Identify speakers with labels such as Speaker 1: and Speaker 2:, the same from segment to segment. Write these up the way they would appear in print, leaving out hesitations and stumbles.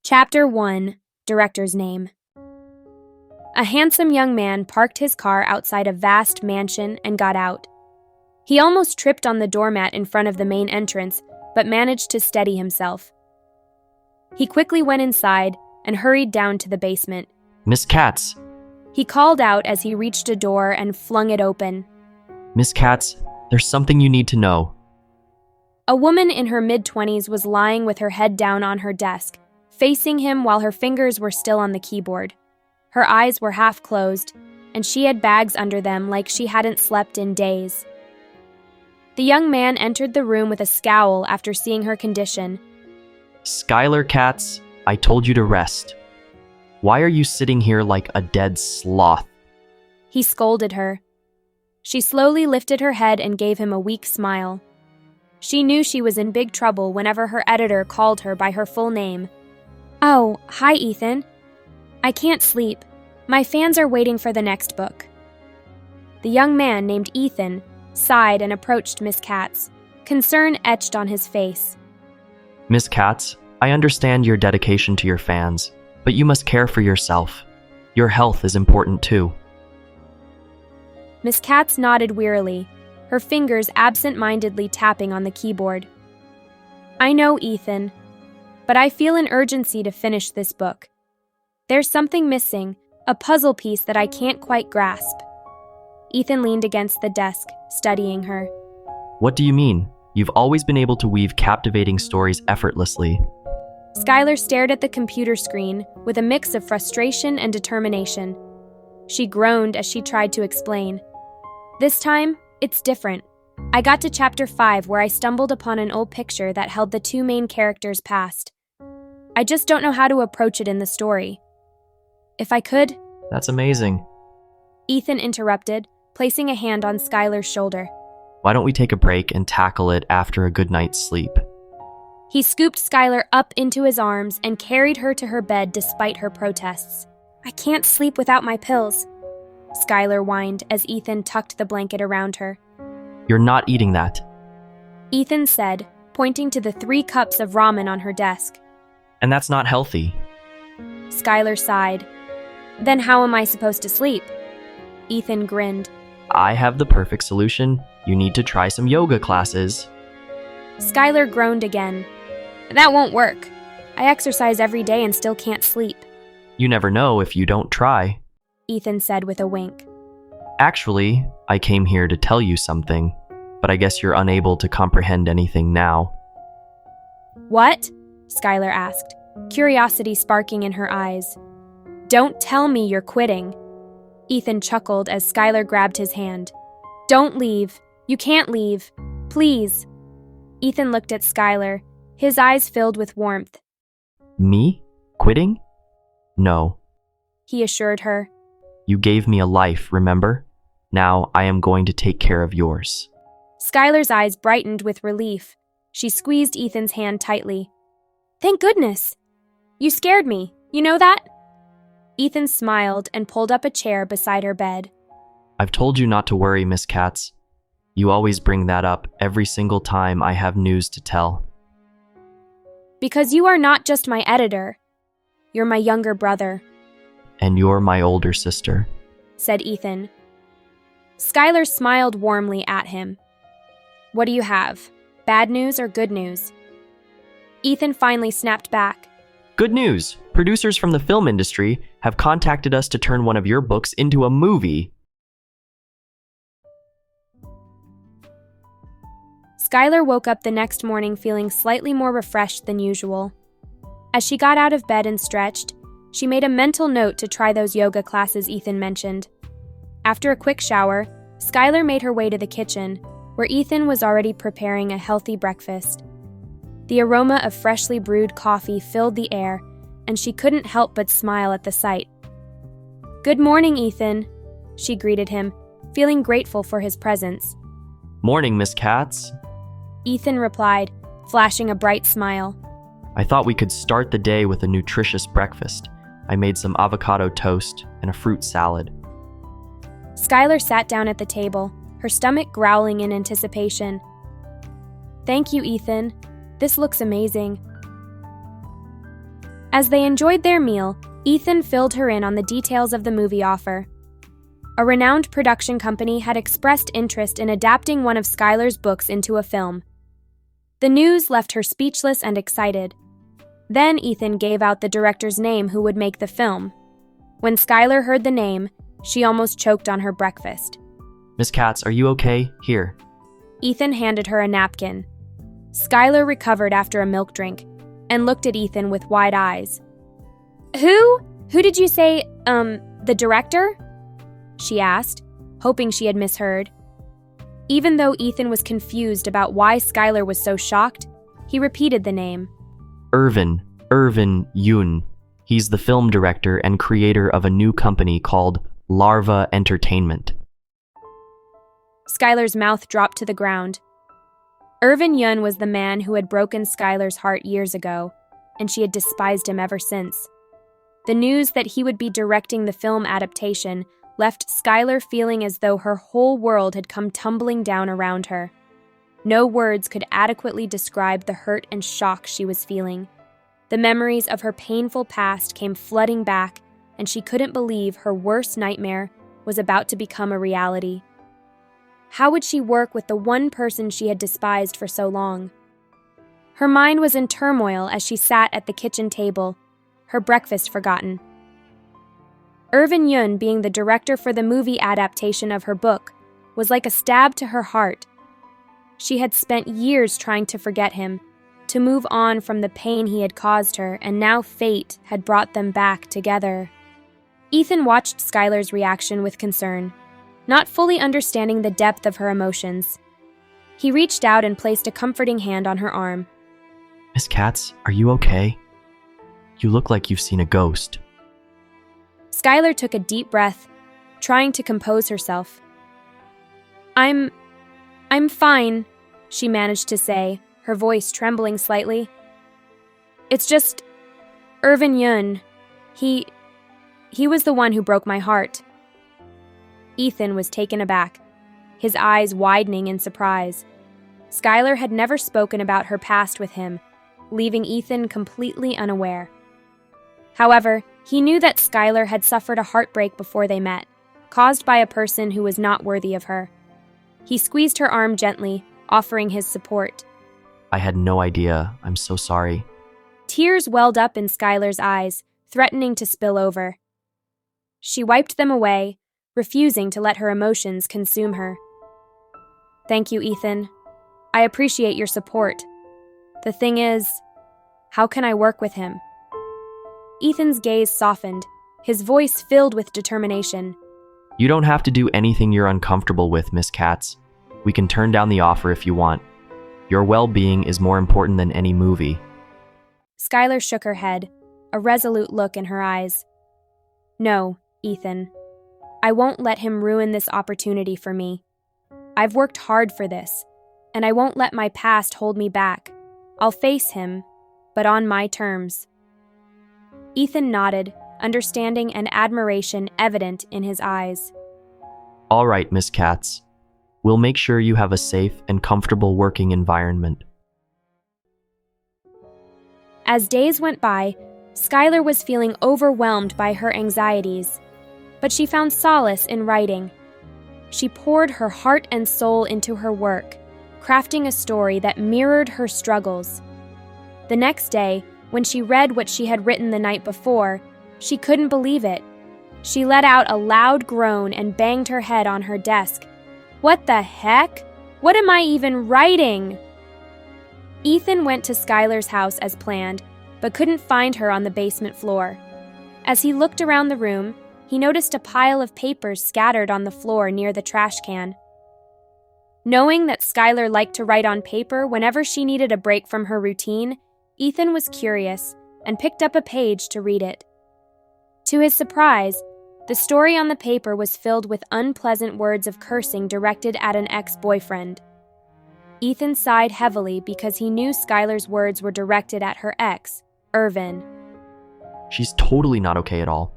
Speaker 1: Chapter 1, Director's Name. A handsome young man parked his car outside a vast mansion and got out. He almost tripped on the doormat in front of the main entrance, but managed to steady himself. He quickly went inside and hurried down to the basement.
Speaker 2: Miss Katz.
Speaker 1: He called out as he reached a door and flung it open.
Speaker 2: Miss Katz, there's something you need to know.
Speaker 1: A woman in her mid-20s was lying with her head down on her desk, facing him while her fingers were still on the keyboard. Her eyes were half closed, and she had bags under them like she hadn't slept in days. The young man entered the room with a scowl after seeing her condition.
Speaker 2: Skylar Katz, I told you to rest. Why are you sitting here like a dead sloth?
Speaker 1: He scolded her. She slowly lifted her head and gave him a weak smile. She knew she was in big trouble whenever her editor called her by her full name. "Oh, hi, Ethan. I can't sleep. My fans are waiting for the next book." The young man named Ethan sighed and approached Miss Katz, concern etched on his face.
Speaker 2: Miss Katz, I understand your dedication to your fans, but you must care for yourself. Your health is important too.
Speaker 1: Miss Katz nodded wearily, her fingers absent-mindedly tapping on the keyboard. "I know, Ethan, but I feel an urgency to finish this book. There's something missing, a puzzle piece that I can't quite grasp." Ethan leaned against the desk, studying her.
Speaker 2: What do you mean? You've always been able to weave captivating stories effortlessly.
Speaker 1: Skylar stared at the computer screen with a mix of frustration and determination. She groaned as she tried to explain. "This time, it's different. I got to chapter 5 where I stumbled upon an old picture that held the two main characters' past. I just don't know how to approach it in the story. If I could..."
Speaker 2: That's amazing.
Speaker 1: Ethan interrupted, placing a hand on Skylar's shoulder.
Speaker 2: Why don't we take a break and tackle it after a good night's sleep?
Speaker 1: He scooped Skylar up into his arms and carried her to her bed despite her protests. "I can't sleep without my pills," Skylar whined as Ethan tucked the blanket around her.
Speaker 2: You're not eating that.
Speaker 1: Ethan said, pointing to the 3 cups of ramen on her desk.
Speaker 2: And that's not healthy.
Speaker 1: Skylar sighed. "Then how am I supposed to sleep?" Ethan grinned.
Speaker 2: I have the perfect solution. You need to try some yoga classes.
Speaker 1: Skylar groaned again. "That won't work. I exercise every day and still can't sleep."
Speaker 2: You never know if you don't try.
Speaker 1: Ethan said with a wink.
Speaker 2: Actually, I came here to tell you something, but I guess you're unable to comprehend anything now.
Speaker 1: "What?" Skylar asked, curiosity sparking in her eyes. "Don't tell me you're quitting." Ethan chuckled as Skylar grabbed his hand. "Don't leave. You can't leave. Please." Ethan looked at Skylar, his eyes filled with warmth.
Speaker 2: Me? Quitting? No.
Speaker 1: He assured her.
Speaker 2: You gave me a life, remember? Now I am going to take care of yours.
Speaker 1: Skylar's eyes brightened with relief. She squeezed Ethan's hand tightly. "Thank goodness. You scared me. You know that?" Ethan smiled and pulled up a chair beside her bed.
Speaker 2: I've told you not to worry, Miss Katz. You always bring that up every single time I have news to tell.
Speaker 1: "Because you are not just my editor. You're my younger brother."
Speaker 2: And you're my older sister,
Speaker 1: said Ethan. Skylar smiled warmly at him. "What do you have? Bad news or good news?" Ethan finally snapped back.
Speaker 2: Good news! Producers from the film industry have contacted us to turn one of your books into a movie.
Speaker 1: Skylar woke up the next morning feeling slightly more refreshed than usual. As she got out of bed and stretched, she made a mental note to try those yoga classes Ethan mentioned. After a quick shower, Skylar made her way to the kitchen, where Ethan was already preparing a healthy breakfast. The aroma of freshly brewed coffee filled the air, and she couldn't help but smile at the sight. "Good morning, Ethan," she greeted him, feeling grateful for his presence.
Speaker 2: Morning, Miss Katz.
Speaker 1: Ethan replied, flashing a bright smile.
Speaker 2: I thought we could start the day with a nutritious breakfast. I made some avocado toast and a fruit salad.
Speaker 1: Skylar sat down at the table, her stomach growling in anticipation. "Thank you, Ethan. This looks amazing." As they enjoyed their meal, Ethan filled her in on the details of the movie offer. A renowned production company had expressed interest in adapting one of Skylar's books into a film. The news left her speechless and excited. Then Ethan gave out the director's name who would make the film. When Skylar heard the name, she almost choked on her breakfast.
Speaker 2: Miss Katz, are you okay? Here.
Speaker 1: Ethan handed her a napkin. Skylar recovered after a milk drink and looked at Ethan with wide eyes. Who? Who did you say, the director? She asked, hoping she had misheard. Even though Ethan was confused about why Skylar was so shocked, he repeated the name.
Speaker 2: Irvin Yun. He's the film director and creator of a new company called Larva Entertainment.
Speaker 1: Skylar's mouth dropped to the ground. Irvin Yun was the man who had broken Skylar's heart years ago, and she had despised him ever since. The news that he would be directing the film adaptation left Skylar feeling as though her whole world had come tumbling down around her. No words could adequately describe the hurt and shock she was feeling. The memories of her painful past came flooding back, and she couldn't believe her worst nightmare was about to become a reality. How would she work with the one person she had despised for so long? Her mind was in turmoil as she sat at the kitchen table, her breakfast forgotten. Irvin Yun being the director for the movie adaptation of her book was like a stab to her heart. She had spent years trying to forget him, to move on from the pain he had caused her, and now fate had brought them back together. Ethan watched Skylar's reaction with concern, not fully understanding the depth of her emotions. He reached out and placed a comforting hand on her arm.
Speaker 2: Miss Katz, are you okay? You look like you've seen a ghost.
Speaker 1: Skylar took a deep breath, trying to compose herself. I'm fine, she managed to say, her voice trembling slightly. It's just Irvin Yun. He was the one who broke my heart. Ethan was taken aback, his eyes widening in surprise. Skylar had never spoken about her past with him, leaving Ethan completely unaware. However, he knew that Skylar had suffered a heartbreak before they met, caused by a person who was not worthy of her. He squeezed her arm gently, offering his support.
Speaker 2: I had no idea. I'm so sorry.
Speaker 1: Tears welled up in Skylar's eyes, threatening to spill over. She wiped them away, refusing to let her emotions consume her. Thank you, Ethan. I appreciate your support. The thing is, how can I work with him? Ethan's gaze softened, his voice filled with determination.
Speaker 2: You don't have to do anything you're uncomfortable with, Miss Katz. We can turn down the offer if you want. Your well-being is more important than any movie.
Speaker 1: Skylar shook her head, a resolute look in her eyes. No, Ethan. I won't let him ruin this opportunity for me. I've worked hard for this, and I won't let my past hold me back. I'll face him, but on my terms. Ethan nodded, understanding and admiration evident in his eyes.
Speaker 2: All right, Miss Katz. We'll make sure you have a safe and comfortable working environment.
Speaker 1: As days went by, Skylar was feeling overwhelmed by her anxieties, but she found solace in writing. She poured her heart and soul into her work, crafting a story that mirrored her struggles. The next day, when she read what she had written the night before, she couldn't believe it. She let out a loud groan and banged her head on her desk. What the heck? What am I even writing? Ethan went to Skylar's house as planned, but couldn't find her on the basement floor. As he looked around the room, he noticed a pile of papers scattered on the floor near the trash can. Knowing that Skylar liked to write on paper whenever she needed a break from her routine, Ethan was curious and picked up a page to read it. To his surprise, the story on the paper was filled with unpleasant words of cursing directed at an ex-boyfriend. Ethan sighed heavily because he knew Skylar's words were directed at her ex, Irvin.
Speaker 2: She's totally not okay at all.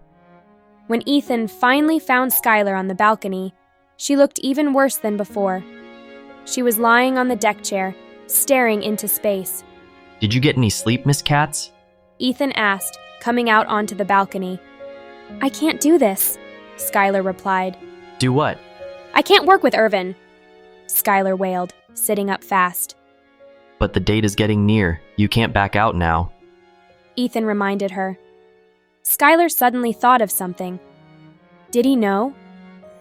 Speaker 1: When Ethan finally found Skylar on the balcony, she looked even worse than before. She was lying on the deck chair, staring into space.
Speaker 2: Did you get any sleep, Miss Katz?
Speaker 1: Ethan asked, coming out onto the balcony. I can't do this, Skylar replied.
Speaker 2: Do what?
Speaker 1: I can't work with Irvin, Skylar wailed, sitting up fast.
Speaker 2: But the date is getting near. You can't back out now.
Speaker 1: Ethan reminded her. Skylar suddenly thought of something. Did he know?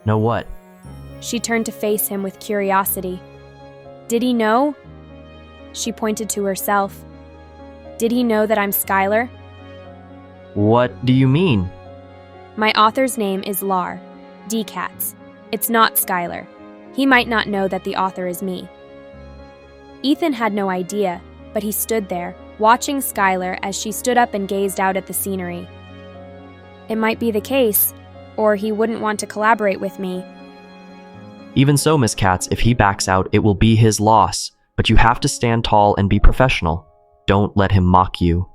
Speaker 2: Know what?
Speaker 1: She turned to face him with curiosity. Did he know? She pointed to herself. Did he know that I'm Skylar?
Speaker 2: What do you mean?
Speaker 1: My author's name is Lar, D-Cats. It's not Skylar. He might not know that the author is me. Ethan had no idea, but he stood there, watching Skylar as she stood up and gazed out at the scenery. It might be the case, or he wouldn't want to collaborate with me.
Speaker 2: Even so, Miss Katz, if he backs out, it will be his loss. But you have to stand tall and be professional. Don't let him mock you,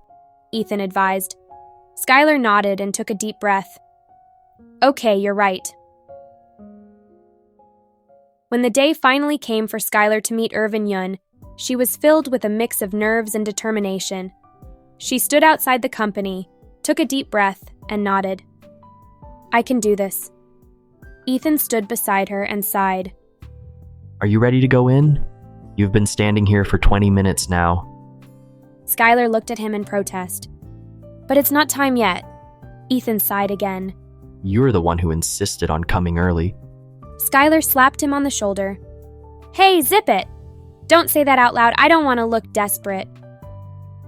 Speaker 1: Ethan advised. Skylar nodded and took a deep breath. Okay, you're right. When the day finally came for Skylar to meet Irvin Yun, she was filled with a mix of nerves and determination. She stood outside the company, took a deep breath, and nodded. I can do this. Ethan stood beside her and sighed.
Speaker 2: Are you ready to go in? You've been standing here for 20 minutes now.
Speaker 1: Skylar looked at him in protest. But it's not time yet. Ethan sighed again.
Speaker 2: You're the one who insisted on coming early.
Speaker 1: Skylar slapped him on the shoulder. Hey, zip it! Don't say that out loud. I don't want to look desperate.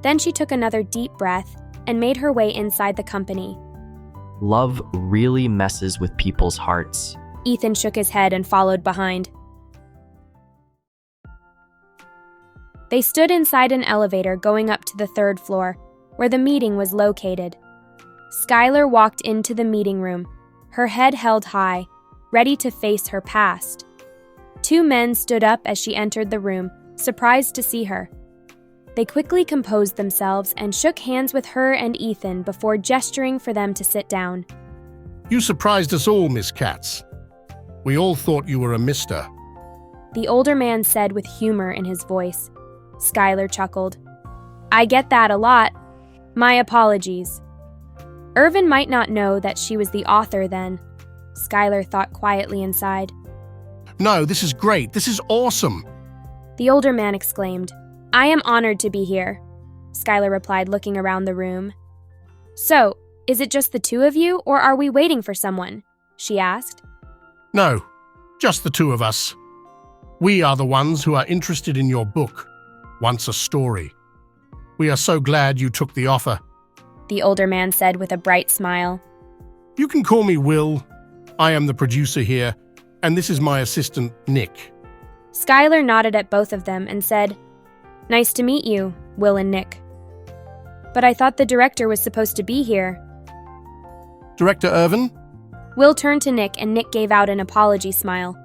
Speaker 1: Then she took another deep breath and made her way inside the company.
Speaker 2: Love really messes with people's hearts.
Speaker 1: Ethan shook his head and followed behind. They stood inside an elevator going up to the 3rd floor, where the meeting was located. Skylar walked into the meeting room, her head held high, ready to face her past. 2 men stood up as she entered the room, surprised to see her. They quickly composed themselves and shook hands with her and Ethan before gesturing for them to sit down.
Speaker 3: You surprised us all, Miss Katz. We all thought you were a mister.
Speaker 1: The older man said with humor in his voice. Skylar chuckled. I get that a lot. My apologies. Irvin might not know that she was the author then. Skylar thought quietly inside.
Speaker 3: No, this is great. This is awesome.
Speaker 1: The older man exclaimed. I am honored to be here, Skylar replied, looking around the room. So, is it just the 2 of you, or are we waiting for someone? She asked.
Speaker 3: No, just the 2 of us. We are the ones who are interested in your book, Once a Story. We are so glad you took the offer,
Speaker 1: the older man said with a bright smile.
Speaker 3: You can call me Will. I am the producer here, and this is my assistant, Nick.
Speaker 1: Skylar nodded at both of them and said, Nice to meet you, Will and Nick. But I thought the director was supposed to be here.
Speaker 3: Director Irvin?
Speaker 1: Will turned to Nick and Nick gave out an apology smile.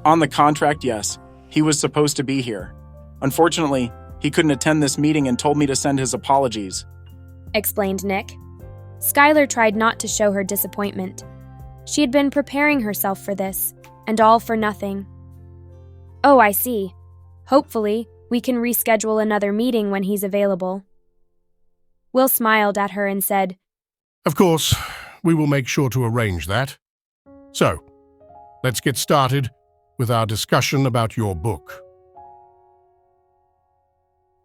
Speaker 4: On the contract, yes. He was supposed to be here. Unfortunately, he couldn't attend this meeting and told me to send his apologies,
Speaker 1: explained Nick. Skylar tried not to show her disappointment. She had been preparing herself for this, and all for nothing. Oh, I see. Hopefully, we can reschedule another meeting when he's available. Will smiled at her and said,
Speaker 3: Of course, we will make sure to arrange that. So, let's get started with our discussion about your book.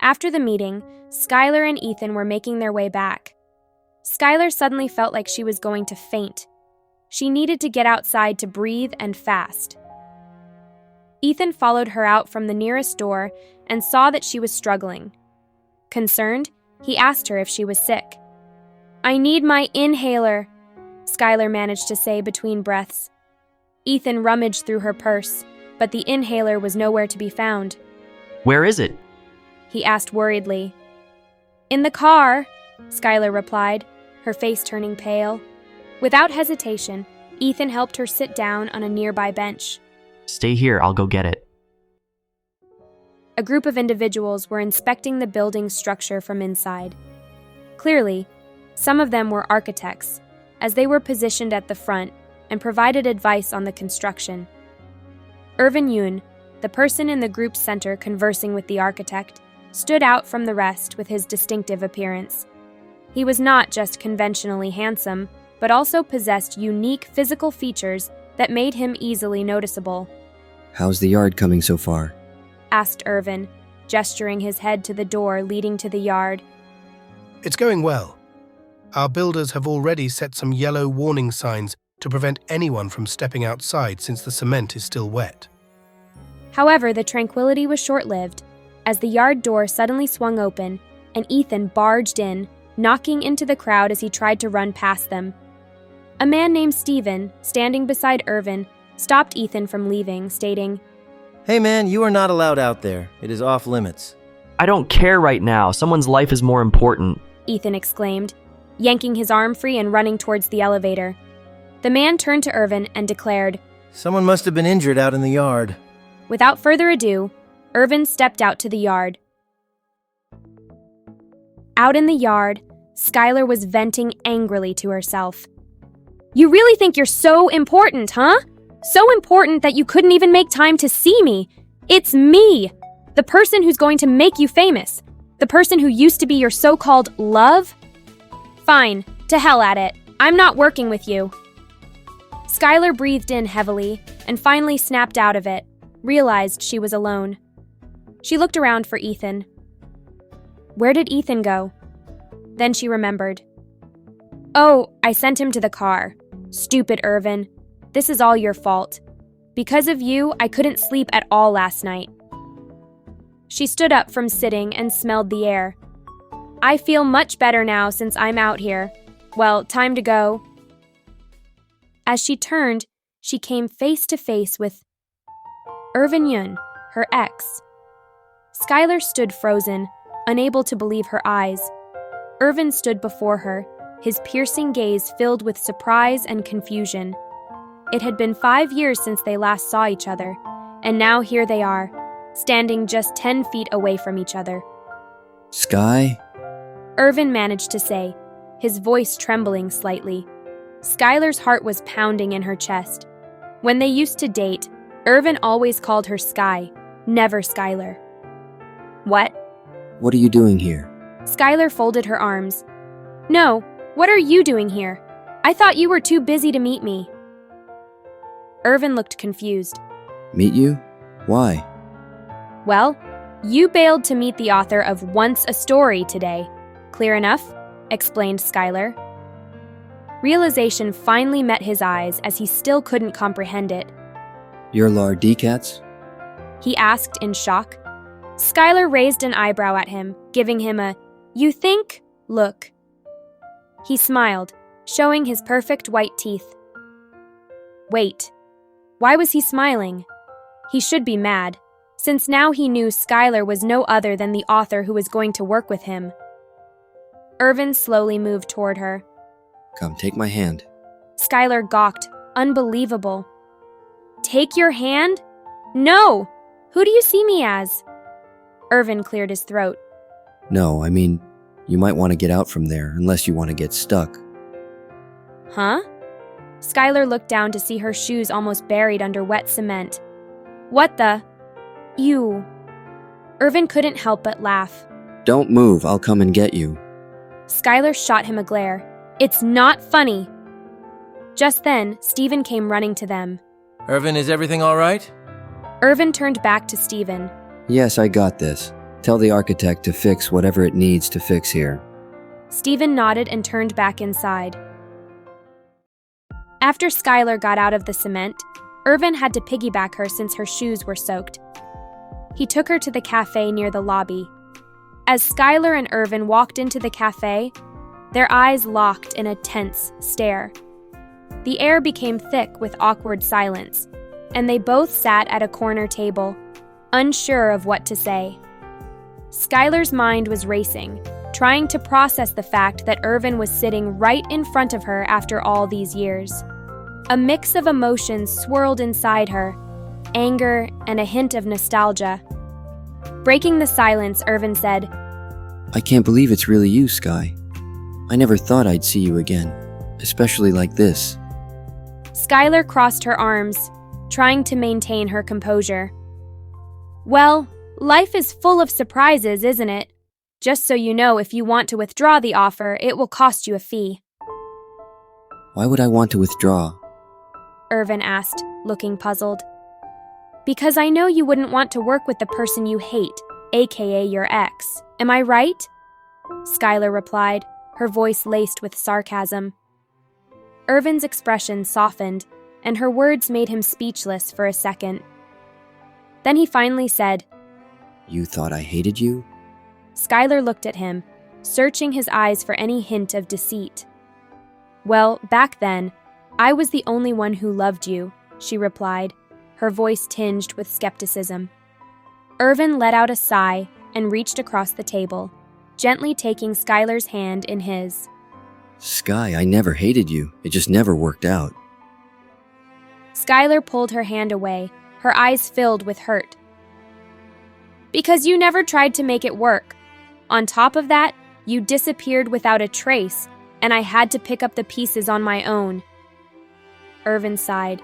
Speaker 1: After the meeting, Skylar and Ethan were making their way back. Skylar suddenly felt like she was going to faint. She needed to get outside to breathe and fast. Ethan followed her out from the nearest door and saw that she was struggling. Concerned, he asked her if she was sick. I need my inhaler, Skylar managed to say between breaths. Ethan rummaged through her purse, but the inhaler was nowhere to be found.
Speaker 2: Where is it?
Speaker 1: He asked worriedly. In the car, Skylar replied, her face turning pale. Without hesitation, Ethan helped her sit down on a nearby bench.
Speaker 2: Stay here, I'll go get it.
Speaker 1: A group of individuals were inspecting the building's structure from inside. Clearly, some of them were architects, as they were positioned at the front and provided advice on the construction. Irvin Yun, the person in the group's center conversing with the architect, stood out from the rest with his distinctive appearance. He was not just conventionally handsome, but also possessed unique physical features that made him easily noticeable.
Speaker 5: How's the yard coming so far?
Speaker 1: Asked Irvin, gesturing his head to the door leading to the yard.
Speaker 6: It's going well. Our builders have already set some yellow warning signs to prevent anyone from stepping outside since the cement is still wet.
Speaker 1: However, the tranquility was short-lived, as the yard door suddenly swung open and Ethan barged in, knocking into the crowd as he tried to run past them. A man named Steven, standing beside Irvin, stopped Ethan from leaving, stating,
Speaker 7: "Hey man, you are not allowed out there. It is off limits."
Speaker 2: I don't care right now. Someone's life is more important.
Speaker 1: Ethan exclaimed, yanking his arm free and running towards the elevator. The man turned to Irvin and declared,
Speaker 7: "Someone must have been injured out in the yard."
Speaker 1: Without further ado, Irvin stepped out to the yard. Out in the yard, Skylar was venting angrily to herself. "You really think you're so important, huh? So important that you couldn't even make time to see me. It's me, the person who's going to make you famous. The person who used to be your so-called love? Fine, to hell at it. I'm not working with you." Skylar breathed in heavily and finally snapped out of it, realized she was alone. She looked around for Ethan. Where did Ethan go? Then she remembered. "Oh, I sent him to the car. Stupid Irvin. This is all your fault. Because of you, I couldn't sleep at all last night." She stood up from sitting and smelled the air. "I feel much better now since I'm out here. Well, time to go." As she turned, she came face to face with Irvin Yun, her ex. Skylar stood frozen, unable to believe her eyes. Irvin stood before her, his piercing gaze filled with surprise and confusion. It had been 5 years since they last saw each other, and now here they are, standing just 10 feet away from each other.
Speaker 5: Sky?
Speaker 1: Irvin managed to say, his voice trembling slightly. Skylar's heart was pounding in her chest. When they used to date, Irvin always called her Sky, never Skylar. "What?"
Speaker 5: What are you doing here?
Speaker 1: Skylar folded her arms. "No, what are you doing here? I thought you were too busy to meet me." Irvin looked confused.
Speaker 5: Meet you? Why?
Speaker 1: "Well, you bailed to meet the author of Once a Story today. Clear enough?" explained Skylar. Realization finally met his eyes as he still couldn't comprehend it.
Speaker 5: You're Lar Decats?
Speaker 1: He asked in shock. Skylar raised an eyebrow at him, giving him a, "You think?" look. He smiled, showing his perfect white teeth. Wait, why was he smiling? He should be mad, since now he knew Skylar was no other than the author who was going to work with him. Irvin slowly moved toward her.
Speaker 5: Come, take my hand.
Speaker 1: Skylar gawked, unbelievable. "Take your hand? No! Who do you see me as?" Irvin cleared his throat.
Speaker 5: No, I mean, you might want to get out from there, unless you want to get stuck.
Speaker 1: Huh? Skylar looked down to see her shoes almost buried under wet cement. What the? You. Irvin couldn't help but laugh.
Speaker 5: Don't move, I'll come and get you.
Speaker 1: Skylar shot him a glare. It's not funny. Just then, Steven came running to them.
Speaker 7: Irvin, is everything all right?
Speaker 1: Irvin turned back to Steven.
Speaker 5: Yes, I got this. Tell the architect to fix whatever it needs to fix here.
Speaker 1: Steven nodded and turned back inside. After Skylar got out of the cement, Irvin had to piggyback her since her shoes were soaked. He took her to the cafe near the lobby. As Skylar and Irvin walked into the cafe, their eyes locked in a tense stare. The air became thick with awkward silence, and they both sat at a corner table, unsure of what to say. Skylar's mind was racing, trying to process the fact that Irvin was sitting right in front of her after all these years. A mix of emotions swirled inside her, anger and a hint of nostalgia. Breaking the silence, Irvin said,
Speaker 5: I can't believe it's really you, Sky. I never thought I'd see you again, especially like this.
Speaker 1: Skylar crossed her arms, trying to maintain her composure. Well, life is full of surprises, isn't it? Just so you know, if you want to withdraw the offer, it will cost you a fee.
Speaker 5: Why would I want to withdraw?
Speaker 1: Irvin asked, looking puzzled. Because I know you wouldn't want to work with the person you hate, aka your ex. Am I right? Skylar replied, her voice laced with sarcasm. Irvin's expression softened, and her words made him speechless for a second. Then he finally said,
Speaker 5: You thought I hated you?
Speaker 1: Skylar looked at him, searching his eyes for any hint of deceit. Well, back then, I was the only one who loved you, she replied, her voice tinged with skepticism. Irvin let out a sigh and reached across the table, gently taking Skylar's hand in his.
Speaker 5: Sky, I never hated you. It just never worked out.
Speaker 1: Skylar pulled her hand away, her eyes filled with hurt. Because you never tried to make it work. On top of that, you disappeared without a trace, and I had to pick up the pieces on my own. Irvin sighed,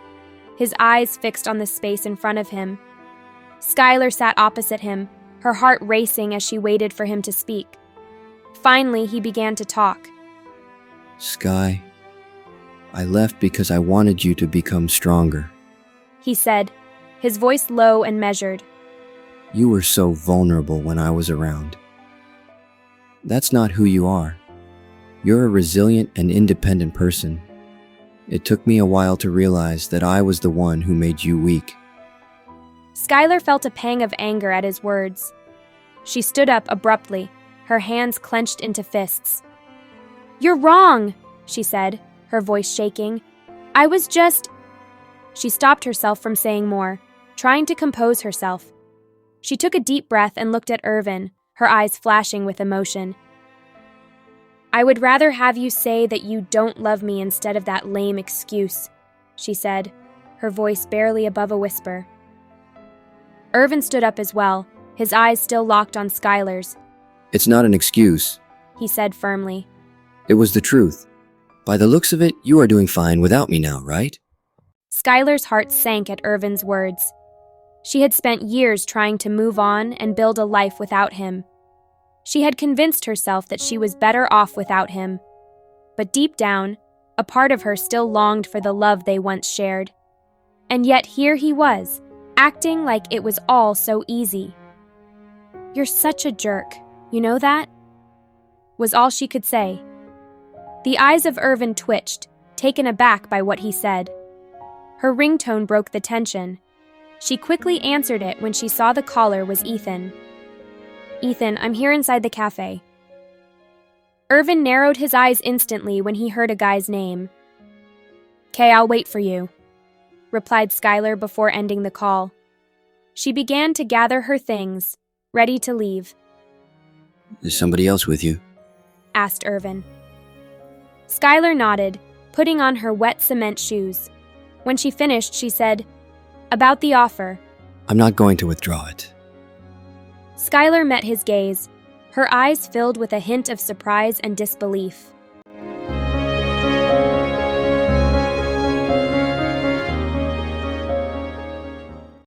Speaker 1: his eyes fixed on the space in front of him. Skylar sat opposite him, her heart racing as she waited for him to speak. Finally, he began to talk.
Speaker 5: Sky, I left because I wanted you to become stronger.
Speaker 1: He said, his voice low and measured.
Speaker 5: You were so vulnerable when I was around. That's not who you are. You're a resilient and independent person. It took me a while to realize that I was the one who made you weak.
Speaker 1: Skylar felt a pang of anger at his words. She stood up abruptly, her hands clenched into fists. You're wrong, she said, her voice shaking. I was just... She stopped herself from saying more, trying to compose herself. She took a deep breath and looked at Irvin, her eyes flashing with emotion. I would rather have you say that you don't love me instead of that lame excuse, she said, her voice barely above a whisper. Irvin stood up as well, his eyes still locked on Skylar's.
Speaker 5: It's not an excuse,
Speaker 1: he said firmly.
Speaker 5: It was the truth. By the looks of it, you are doing fine without me now, right?
Speaker 1: Skylar's heart sank at Irvin's words. She had spent years trying to move on and build a life without him. She had convinced herself that she was better off without him. But deep down, a part of her still longed for the love they once shared. And yet here he was, acting like it was all so easy. You're such a jerk, you know that? Was all she could say. The eyes of Irvin twitched, taken aback by what he said. Her ringtone broke the tension. She quickly answered it when she saw the caller was Ethan. Ethan, I'm here inside the cafe. Irvin narrowed his eyes instantly when he heard a guy's name. "'Kay, I'll wait for you," replied Skylar before ending the call. She began to gather her things, ready to leave.
Speaker 5: Is somebody else with you?
Speaker 1: Asked Irvin. Skylar nodded, putting on her wet cement shoes. When she finished, she said, "About the offer."
Speaker 5: I'm not going to withdraw it.
Speaker 1: Skylar met his gaze, her eyes filled with a hint of surprise and disbelief.